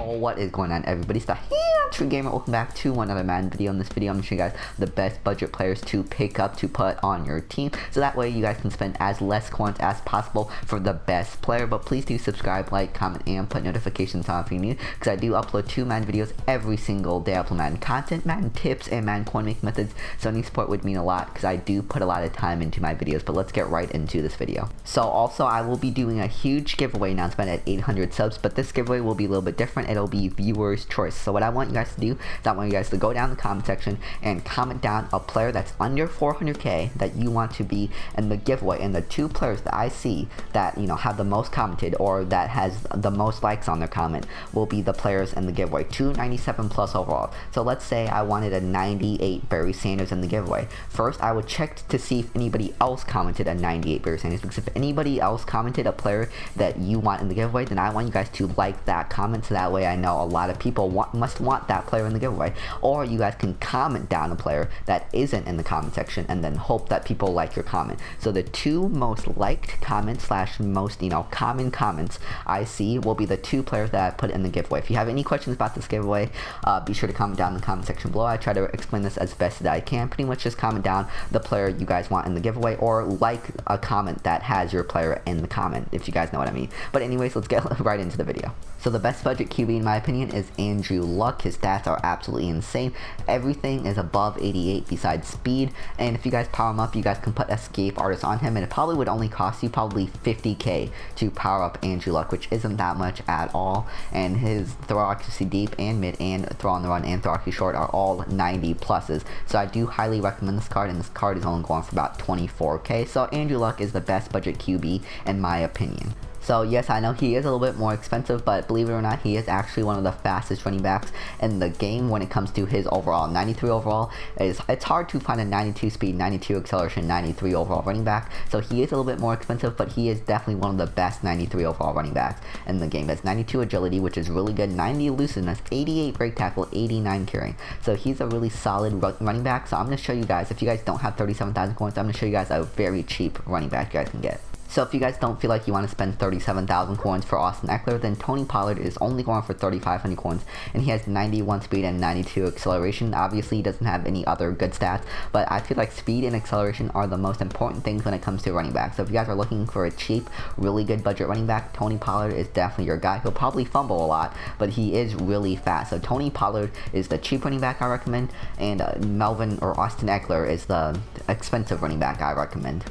What is going on, everybody? It's the Psn Gamer. Welcome back to another Madden video. In this video, I'm going to show you guys the best budget players to pick up to put on your team, so that way you guys can spend as less coins as possible for the best player. But please do subscribe, like, comment, and put notifications on if you need, because I do upload 2 Madden videos every single day. I upload Madden content, Madden tips, and Madden coin making methods, so any support would mean a lot, because I do put a lot of time into my videos. But let's get right into this video. So also, I will be doing a huge giveaway announcement at 800 subs, but this giveaway will be a little bit different. It'll be viewer's choice. So what I want you guys to do is I want you guys to go down the comment section and comment down a player that's under 400k that you want to be in the giveaway, and the 2 players that I see that, you know, have the most commented or that has the most likes on their comment will be the players in the giveaway. 297 plus overall. So let's say I wanted a 98 Barry Sanders in the giveaway. First, I would check to see if anybody else commented a 98 Barry Sanders, because if anybody else commented a player that you want in the giveaway, then I want you guys to like that comment, so that way I know a lot of people must want that player in the giveaway. Or you guys can comment down a player that isn't in the comment section and then hope that people like your comment. So the 2 most liked comments slash most, you know, common comments I see will be the 2 players that I put in the giveaway. If you have any questions about this giveaway, be sure to comment down in the comment section below. I try to explain this as best as I can. Pretty much just comment down the player you guys want in the giveaway, or like a comment that has your player in the comment, if you guys know what I mean. But anyways, let's get right into the video. So the best budget QB in my opinion is Andrew Luck. His stats are absolutely insane. Everything is above 88 besides speed, and if you guys power him up, you guys can put escape artist on him, and it probably would only cost you probably 50k to power up Andrew Luck, which isn't that much at all. And his throw accuracy deep and mid, and throw on the run and throw accuracy short are all 90 pluses. So I do highly recommend this card, and this card is only going for about 24k. So Andrew Luck is the best budget QB in my opinion. So yes, I know he is a little bit more expensive, but believe it or not, he is actually one of the fastest running backs in the game when it comes to his overall. 93 overall it's hard to find a 92 speed, 92 acceleration, 93 overall running back. So he is a little bit more expensive, but he is definitely one of the best 93 overall running backs in the game. That's 92 agility, which is really good, 90 elusiveness, 88 break tackle, 89 carrying. So he's a really solid running back. So I'm going to show you guys, if you guys don't have 37,000 coins, I'm going to show you guys a very cheap running back you guys can get. So if you guys don't feel like you want to spend 37,000 coins for Austin Eckler, then Tony Pollard is only going for 3,500 coins, and he has 91 speed and 92 acceleration. Obviously, he doesn't have any other good stats, but I feel like speed and acceleration are the most important things when it comes to running back. So if you guys are looking for a cheap, really good budget running back, Tony Pollard is definitely your guy. He'll probably fumble a lot, but he is really fast. So Tony Pollard is the cheap running back I recommend, and Melvin or Austin Eckler is the expensive running back I recommend.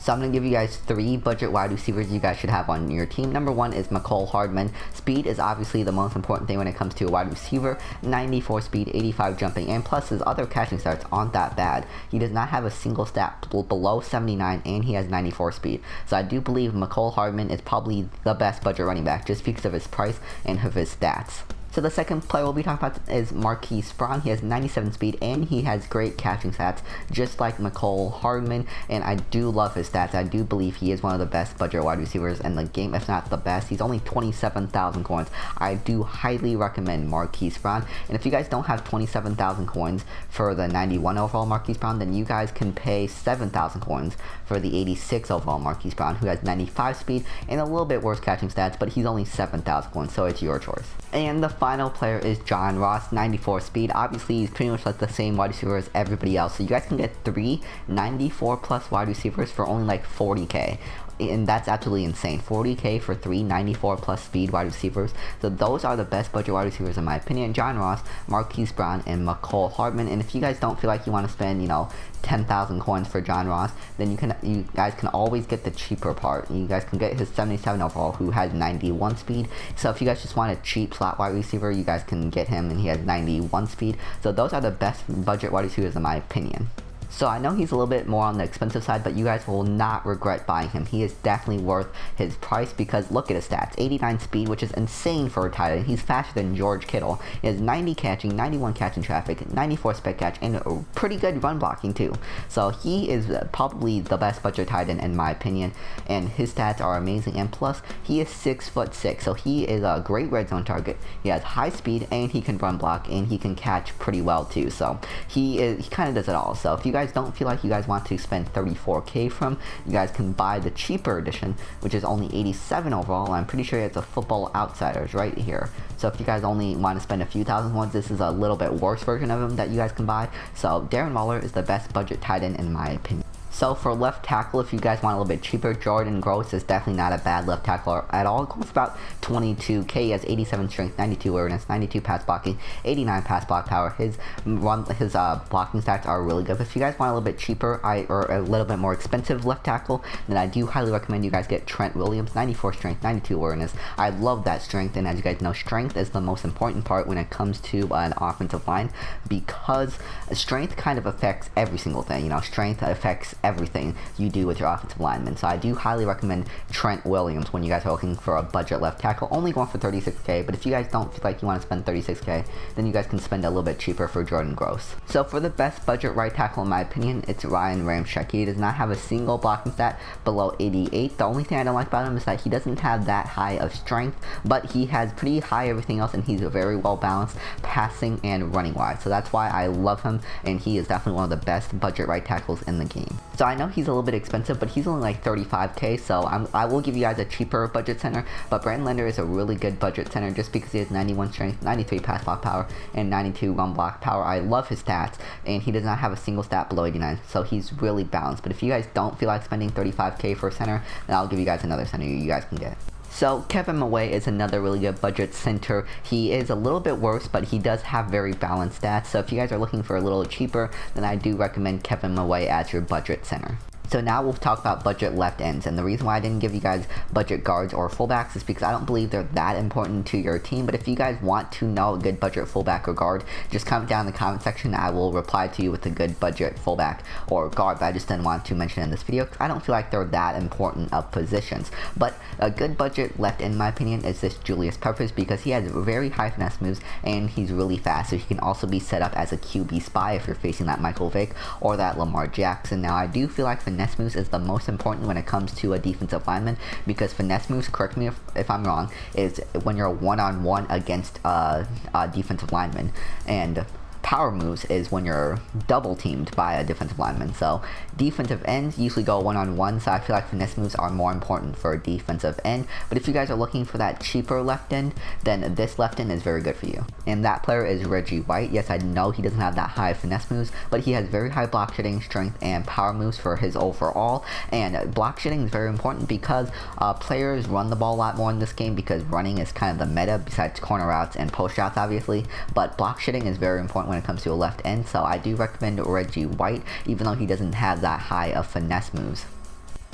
So I'm going to give you guys 3 budget wide receivers you guys should have on your team. Number 1 is McCole Hardman. Speed is obviously the most important thing when it comes to a wide receiver. 94 speed, 85 jumping, and plus his other catching stats aren't that bad. He does not have a single stat below 79, and he has 94 speed. So I do believe McCole Hardman is probably the best budget running back just because of his price and of his stats. So the second player we'll be talking about is Marquise Brown. He has 97 speed, and he has great catching stats, just like McCole Hardman, and I do love his stats. I do believe he is one of the best budget wide receivers in the game, if not the best. He's only 27,000 coins. I do highly recommend Marquise Brown, and if you guys don't have 27,000 coins for the 91 overall Marquise Brown, then you guys can pay 7,000 coins for the 86 overall Marquise Brown, who has 95 speed and a little bit worse catching stats, but he's only 7,000 coins, so it's your choice. And the final player is John Ross, 94 speed. Obviously, he's pretty much like the same wide receiver as everybody else. So you guys can get 3 94 plus wide receivers for only like 40k. And that's absolutely insane. 40k for 3 94 plus speed wide receivers. So those are the best budget wide receivers in my opinion. John Ross, Marquise Brown, and McCole Hardman. And if you guys don't feel like you want to spend, you know, 10,000 coins for John Ross, then you guys can always get the cheaper part. You guys can get his 77 overall, who has 91 speed. So if you guys just want a cheap slot wide receiver, you guys can get him, and he has 91 speed. So those are the best budget wide receivers in my opinion. So I know he's a little bit more on the expensive side, but you guys will not regret buying him. He is definitely worth his price, because look at his stats. 89 speed, which is insane for a tight end. He's faster than George Kittle. He has 90 catching, 91 catching traffic, 94 spec catch, and a pretty good run blocking too. So he is probably the best budget tight end in my opinion, and his stats are amazing. And plus, he is 6'6", so he is a great red zone target. He has high speed, and he can run block, and he can catch pretty well too. So he kind of does it all. So if you guys guys don't feel like you guys want to spend 34k from, you guys can buy the cheaper edition, which is only 87 overall. I'm pretty sure it's a Football Outsiders right here. So if you guys only want to spend a few thousand ones, this is a little bit worse version of him that you guys can buy. So Darren Waller is the best budget tight end in my opinion. So for left tackle, if you guys want a little bit cheaper, Jordan Gross is definitely not a bad left tackle at all. Going for about 22k. He has 87 strength, 92 awareness, 92 pass blocking, 89 pass block power. His blocking stats are really good. But if you guys want a little bit cheaper or a little bit more expensive left tackle, then I do highly recommend you guys get Trent Williams, 94 strength, 92 awareness. I love that strength, and as you guys know, strength is the most important part when it comes to an offensive line, because strength kind of affects every single thing. You know, strength affects everything you do with your offensive linemen. So I do highly recommend Trent Williams when you guys are looking for a budget left tackle, only going for 36k. But if you guys don't feel like you want to spend 36k, then you guys can spend a little bit cheaper for Jordan Gross. So for the best budget right tackle in my opinion, it's Ryan Ramczyk. He does not have a single blocking stat below 88. The only thing I don't like about him is that he doesn't have that high of strength, but he has pretty high everything else, and he's very well balanced passing and running wise. So that's why I love him, and he is definitely one of the best budget right tackles in the game. So I know he's a little bit expensive, but he's only like 35k, so I will give you guys a cheaper budget center. But Brandon Linder is a really good budget center just because he has 91 strength, 93 pass block power, and 92 run block power. I love his stats, and he does not have a single stat below 89, so he's really balanced. But if you guys don't feel like spending 35k for a center, then I'll give you guys another center you guys can get. So Kevin Maway is another really good budget center. He is a little bit worse, but he does have very balanced stats. So if you guys are looking for a little cheaper, then I do recommend Kevin Maway as your budget center. So now we'll talk about budget left ends, and the reason why I didn't give you guys budget guards or fullbacks is because I don't believe they're that important to your team. But if you guys want to know a good budget fullback or guard, just comment down in the comment section. I will reply to you with a good budget fullback or guard, but I just didn't want to mention in this video because I don't feel like they're that important of positions. But a good budget left end, in my opinion, is this Julius Peppers, because he has very high finesse moves and he's really fast, so he can also be set up as a QB spy if you're facing that Michael Vick or that Lamar Jackson. Now I do feel like finesse moves is the most important when it comes to a defensive lineman, because finesse moves, correct me if I'm wrong, is when you're one-on-one against a defensive lineman, and power moves is when you're double teamed by a defensive lineman. So defensive ends usually go one-on-one, so I feel like finesse moves are more important for a defensive end. But if you guys are looking for that cheaper left end, then this left end is very good for you. And that player is Reggie White. Yes, I know he doesn't have that high finesse moves, but he has very high block shedding, strength, and power moves for his overall. And block shedding is very important because players run the ball a lot more in this game, because running is kind of the meta besides corner routes and post routes obviously. But block shedding is very important when it comes to a left end, so I do recommend Reggie White, even though he doesn't have that high of finesse moves.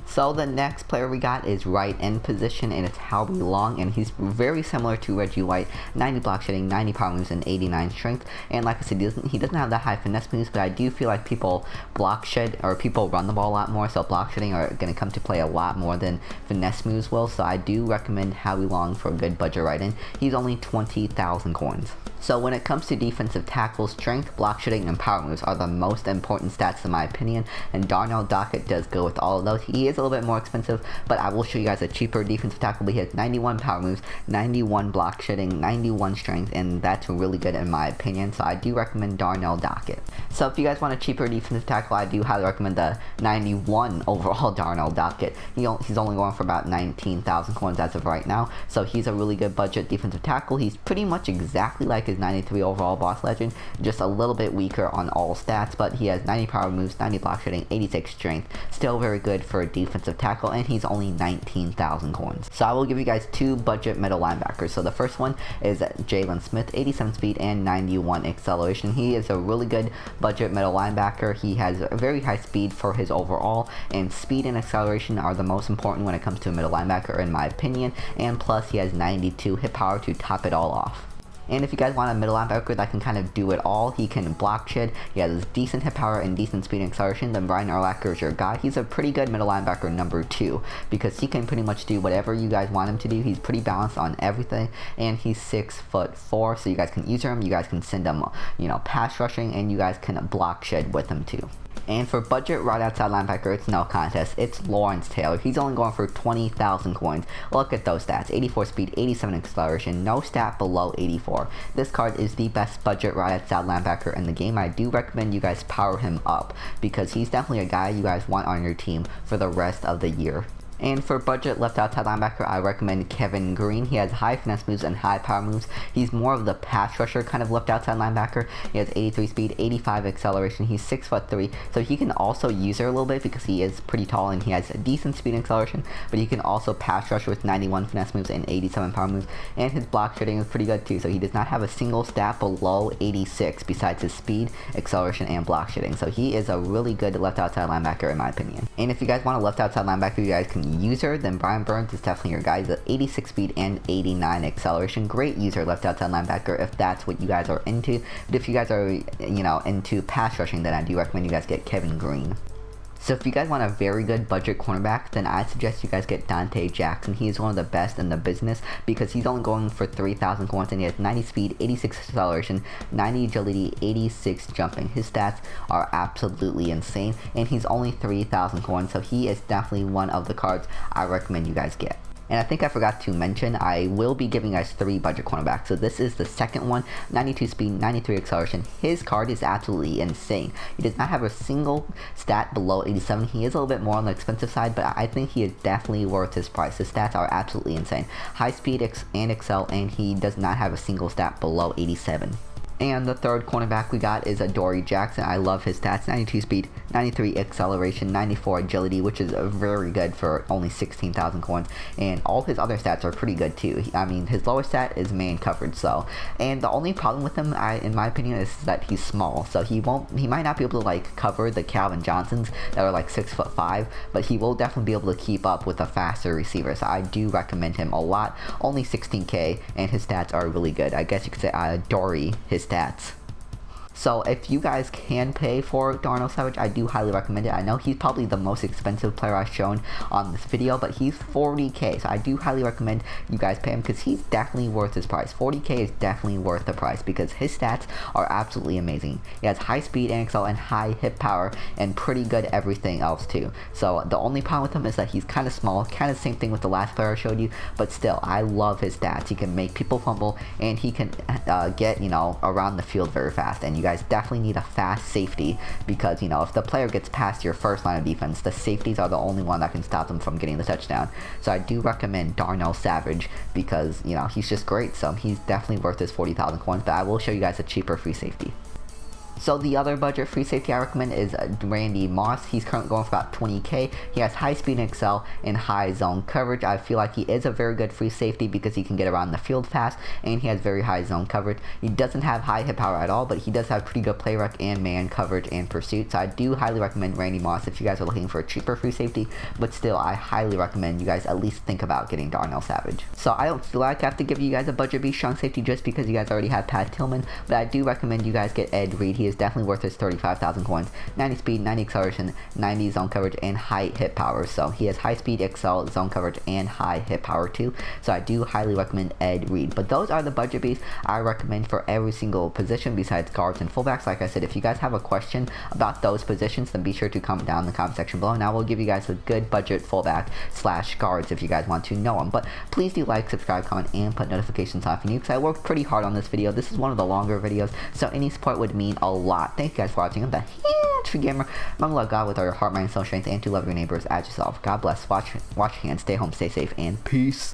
So the next player we got is right end position, and it's Howie Long, and he's very similar to Reggie White. 90 block shedding, 90 power moves, and 89 strength. And like I said, he doesn't have that high finesse moves, but I do feel like people block shed, or people run the ball a lot more, so block shedding are going to come to play a lot more than finesse moves will. So I do recommend Howie Long for a good budget right end. He's only 20,000 coins. So when it comes to defensive tackle, strength, block shedding, and power moves are the most important stats in my opinion, and Darnell Dockett does go with all of those. He is a little bit more expensive, but I will show you guys a cheaper defensive tackle. But he has 91 power moves, 91 block shedding, 91 strength, and that's really good in my opinion, so I do recommend Darnell Dockett. So if you guys want a cheaper defensive tackle, I do highly recommend the 91 overall Darnell Dockett. He's only going for about 19,000 coins as of right now, so he's a really good budget defensive tackle. He's pretty much exactly like his 93 overall boss legend, just a little bit weaker on all stats, but he has 90 power moves, 90 block shedding, 86 strength, still very good for a defensive tackle, and he's only 19,000 coins. So I will give you guys two budget middle linebackers. So the first one is Jalen Smith, 87 speed and 91 acceleration. He is a really good budget middle linebacker. He has a very high speed for his overall, and speed and acceleration are the most important when it comes to a middle linebacker in my opinion, and plus he has 92 hit power to top it all off. And if you guys want a middle linebacker that can kind of do it all, he can block shed, he has decent hit power and decent speed and acceleration, then Brian Urlacher is your guy. He's a pretty good middle linebacker number 2, because he can pretty much do whatever you guys want him to do. He's pretty balanced on everything, and he's 6'4", so you guys can use him, you guys can send him, pass rushing, and you guys can block shed with him too. And for budget right outside linebacker, it's no contest. It's Lawrence Taylor. He's only going for 20,000 coins. Look at those stats. 84 speed, 87 acceleration, no stat below 84. This card is the best budget right outside linebacker in the game. I do recommend you guys power him up because he's definitely a guy you guys want on your team for the rest of the year. And for budget left outside linebacker, I recommend Kevin Green. He has high finesse moves and high power moves. He's more of the pass rusher kind of left outside linebacker. He has 83 speed, 85 acceleration. He's 6'3", so he can also use her a little bit because he is pretty tall and he has a decent speed and acceleration. But he can also pass rush with 91 finesse moves and 87 power moves. And his block shedding is pretty good too. So he does not have a single stat below 86 besides his speed, acceleration, and block shedding. So he is a really good left outside linebacker in my opinion. And if you guys want a left outside linebacker, you guys can user, then Brian Burns is definitely your guy. He's at 86 speed and 89 acceleration. Great user left outside linebacker if that's what you guys are into. But if you guys are, into pass rushing, then I do recommend you guys get Kevin Green. So if you guys want a very good budget cornerback, then I suggest you guys get Dante Jackson. He is one of the best in the business because he's only going for 3,000 coins and he has 90 speed, 86 acceleration, 90 agility, 86 jumping. His stats are absolutely insane and he's only 3,000 coins, so he is definitely one of the cards I recommend you guys get. And I think I forgot to mention, I will be giving you guys 3 budget cornerbacks. So this is the second one, 92 speed, 93 acceleration. His card is absolutely insane. He does not have a single stat below 87. He is a little bit more on the expensive side, but I think he is definitely worth his price. His stats are absolutely insane. High speed and excel, and he does not have a single stat below 87. And the third cornerback we got is Adoree Jackson. I love his stats, 92 speed, 93 acceleration, 94 agility, which is very good for only 16,000 coins. And all his other stats are pretty good too. I mean, his lowest stat is man coverage, so. And the only problem with him, in my opinion, is that he's small. So he might not be able to like cover the Calvin Johnsons that are like 6'5", but he will definitely be able to keep up with a faster receiver. So I do recommend him a lot. Only 16k, and his stats are really good. I guess you could say I adore his stats. So if you guys can pay for Darnell Savage, I do highly recommend it. I know he's probably the most expensive player I've shown on this video, but he's 40k, so I do highly recommend you guys pay him because he's definitely worth his price. 40k is definitely worth the price because his stats are absolutely amazing. He has high speed and excel and high hit power and pretty good everything else too. So the only problem with him is that he's kind of small, kind of the same thing with the last player I showed you, but still, I love his stats. He can make people fumble and he can get, around the field very fast, and you guys definitely need a fast safety because if the player gets past your first line of defense, the safeties are the only one that can stop them from getting the touchdown. So I do recommend Darnell Savage because he's just great. So he's definitely worth his 40,000 coins, but I will show you guys a cheaper free safety. So the other budget free safety I recommend is Randy Moss. He's currently going for about 20k. He has high speed and excel and high zone coverage. I feel like he is a very good free safety because he can get around the field fast and he has very high zone coverage. He doesn't have high hit power at all, but he does have pretty good play rec and man coverage and pursuit. So I do highly recommend Randy Moss if you guys are looking for a cheaper free safety, but still I highly recommend you guys at least think about getting Darnell Savage. So I don't feel like I have to give you guys a budget beast strong safety just because you guys already have Pat Tillman, but I do recommend you guys get Ed Reed. He is definitely worth his 35,000 coins, 90 speed, 90 acceleration, 90 zone coverage, and high hit power. So he has high speed, excel, zone coverage, and high hit power too. So I do highly recommend Ed Reed. But those are the budget beasts I recommend for every single position besides guards and fullbacks. Like I said, if you guys have a question about those positions, then be sure to comment down in the comment section below, and I will give you guys a good budget fullback / guards if you guys want to know them. But please do like, subscribe, comment, and put notifications on for you because I worked pretty hard on this video. This is one of the longer videos, so any support would mean a lot. Thank you guys for watching. I'm the Psn Gamer. Remember to love God with all your heart, mind, and soul strength, and to love your neighbors as yourself. God bless. Watch hands, stay home, stay safe, and peace.